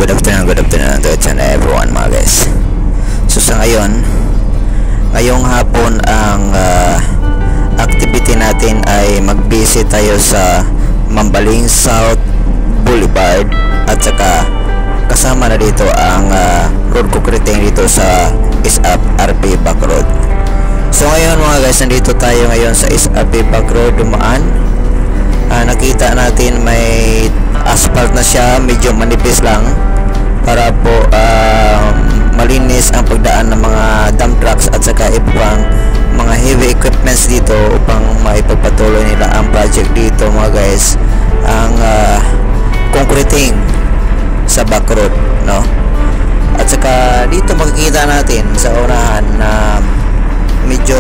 good afternoon to each and everyone mga guys. So sa ngayong hapon ang activity natin ay mag-visit tayo sa Mambaling South Boulevard at saka kasama na dito ang road concreting dito sa ISAP RP Back Road. So ngayon mga guys, nandito tayo ngayon sa ISAP Back Road dumaan. Nakita natin may asphalt na siya, medyo manipis lang para po malinis ang pagdaan ng mga dump trucks at saka ibang mga heavy equipments dito upang maipagpatuloy nila ang project dito mga guys, ang concreting sa back road, no? At saka dito makikita natin sa unahan na medyo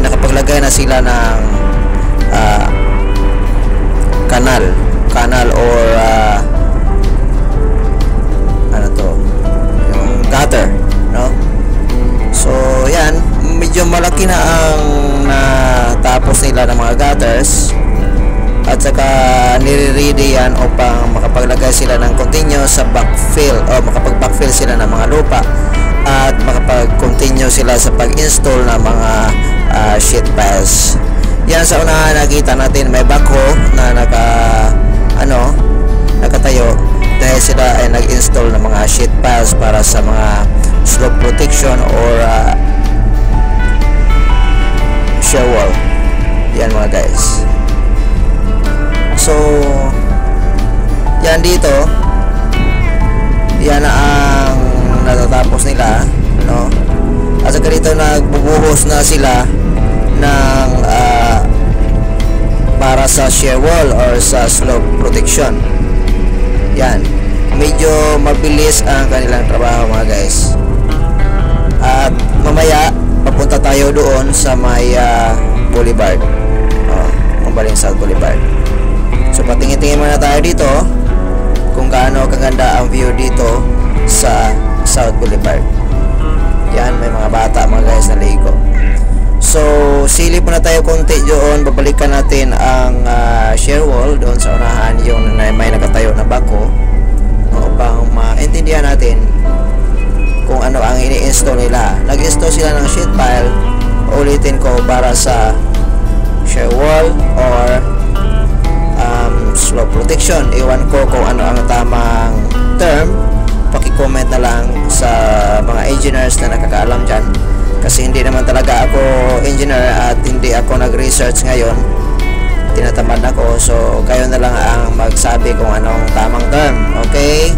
nakapaglagay na sila ng kanal or ano to, yung gutter, no? So yan, medyo malaki na ang natapos nila ng mga gutters at saka nire-ready yan upang makapaglagay sila ng continuous sa backfill o makapag-backfill sila ng mga lupa at makapag-continue sila sa pag-install ng mga sheet piles. Yan sa unahan nakita natin may backhoe na nakatayo dahil sila ay nag-install ng mga sheet piles para sa mga slope protection or shear wall. Yan mga guys. So yan dito, yan ang natatapos nila, no? At saka dito nagbubuhos na sila ng para sa shear wall or sa slope protection. Yan, medyo mabilis ang kanilang trabaho mga guys. At mamaya papunta tayo doon sa may boulevard, Mambaling South Boulevard. So patingin-tingin muna tayo dito kung gaano kaganda ang view dito sa South Boulevard. Yan, may mga bata mga guys na ligo. So silip muna tayo konti doon, babalikan natin ang shear wall doon sa unahan, yung may nakatayo na bako, upang maintindihan natin kung ano ang ini-install nila. Nag-install sila ng sheet pile, ulitin ko, para sa shear wall or slope protection. Iwan ko kung ano ang tamang term, paki-comment na lang sa mga engineers na nakakaalam dyan, kasi hindi naman talaga ako engineer at hindi ako nag-research ngayon, tinatamad ako. So kayo na lang ang magsabi kung anong tamang term. Okay,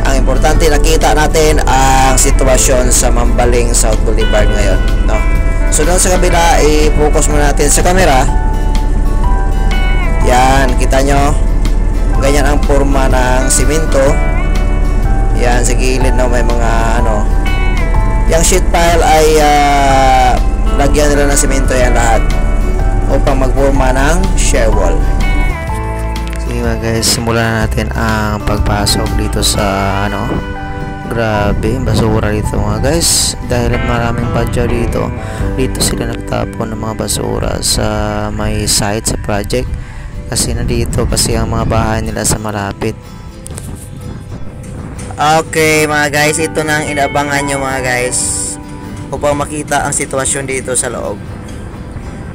ang importante nakita natin ang sitwasyon sa Mambaling South Boulevard ngayon, no? So doon sa kabila, i-focus muna natin sa camera. Yan, kita nyo, ganyan ang forma ng simento. Yan, sa gilid na may mga yung sheet pile ay lagyan nila ng simento yan lahat upang magforma ng shear wall. Sige mga guys, simulan na natin ang pagpasok dito sa grabe, basura dito mga guys. Dahil maraming badya dito sila nagtapon ng mga basura sa may site sa project, kasi nandito kasi ang mga bahay nila sa malapit. Okay mga guys, ito na ang inabangan nyo mga guys upang makita ang sitwasyon dito sa loob.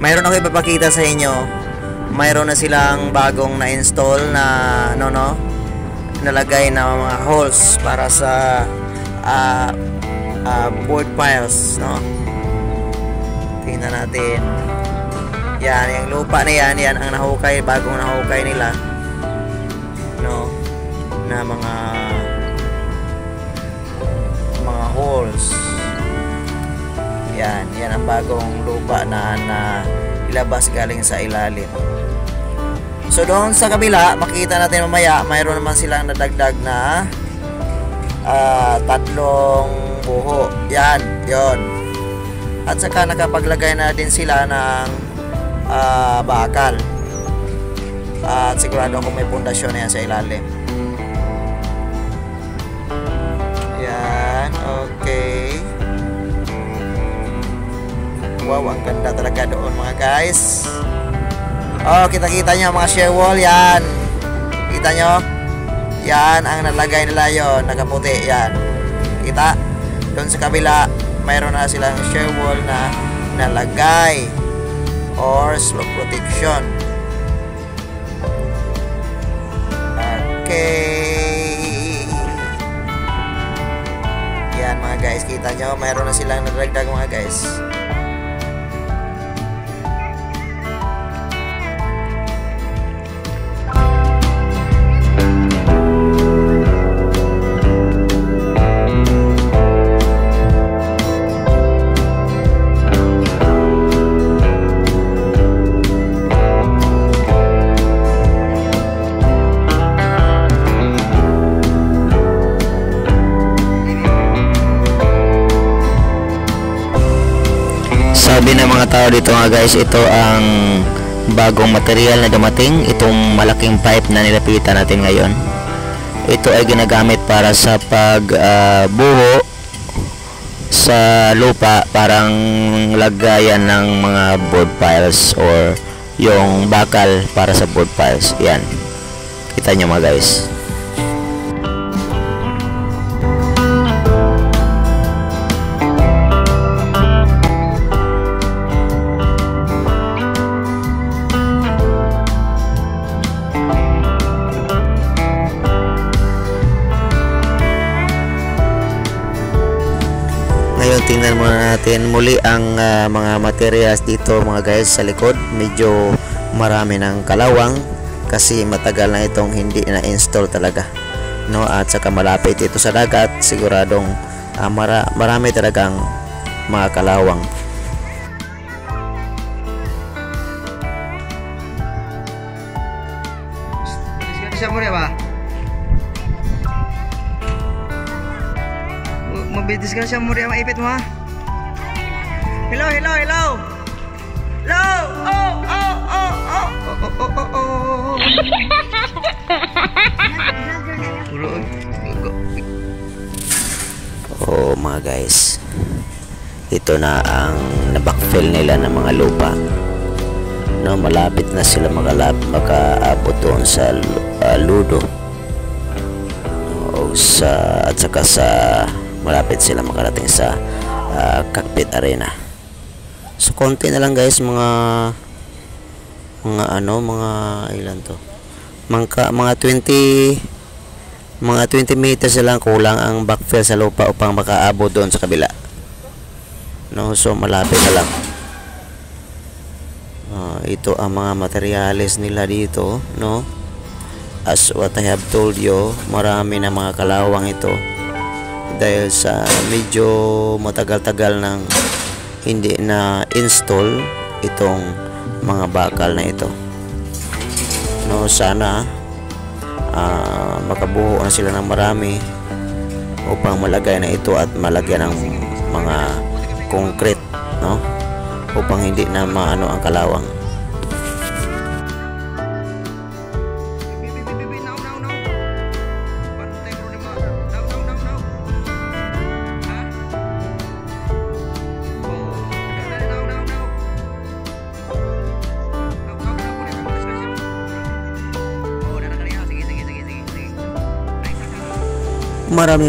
Mayroon ako ipapakita sa inyo. Mayroon na silang bagong na-install na nalagay na mga holes para sa board piles, no? Tingnan natin. Yan, yung lupa na yan ang nahukay, bagong nahukay nila, no, na mga holes. Yan ang bagong lupa na ilabas galing sa ilalim. So doon sa kabila, makita natin mamaya, mayroon naman silang nadagdag na tatlong buho. Yan, yon. At saka nakapaglagay na din sila ng bakal. At sigurado kung may pundasyon na yan sa ilalim. Okay. Wow, ang ganda talaga doon mga guys. Oh, kita-kita nyo mga shear wall. Yan, kita nyo. Yan ang nalagay nila yon, nakaputi. Yan. Kita? Doon sa kabila, mayroon na silang shear wall na nalagay or slope protection. Okay. Yan mga guys, kita nyo, mayroon na silang nadagdag mga guys. Sabi ng mga tao dito nga guys, ito ang bagong material na dumating. Itong malaking pipe na nilapitan natin ngayon, ito ay ginagamit para sa pagbuho sa lupa, parang lagayan ng mga board piles or yung bakal para sa board piles. Yan, kita nyo mga guys. Ngayon tingnan muna natin muli ang mga materials dito mga guys sa likod. Medyo marami ng kalawang kasi matagal na itong hindi na-install talaga, no? At saka malapit ito sa dagat, siguradong marami talagang mga kalawang. Siya mo ba? Mabitis ka siya mo rin maipit mo ha. Hello, hello, hello. Hello. Oh, oh, oh, oh. Oh, oh, oh, oh. Oh mga guys, ito na ang nabackfill nila ng mga lupa, no? Malapit na sila makaabot doon sa Ludo, o at saka sa malapit sila makarating sa Cockpit Arena. So konti na lang guys, mga ilan to, mga 20 meters lang kulang ang backfill sa lupa upang makaabot doon sa kabila, no? So malapit na lang. Ito ang mga materials nila dito, no? As what I have told you, marami na mga kalawang ito dahil sa medyo matagal-tagal nang hindi na install itong mga bakal na ito, no? Sana makabuo na sila ng marami upang malagay na ito at malagyan ng mga concrete, no? Upang hindi na maano ang kalawang.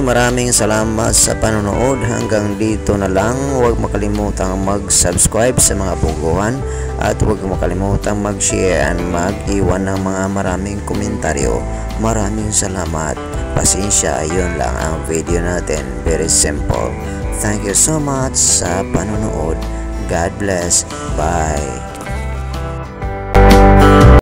Maraming salamat sa panonood. Hanggang dito na lang. Huwag makalimutang mag-subscribe sa mga buguhan at huwag makalimutang mag-share and mag-iwan ng mga maraming komentaryo. Maraming salamat. Pasensya, yun lang ang video natin. Very simple. Thank you so much sa panonood. God bless. Bye.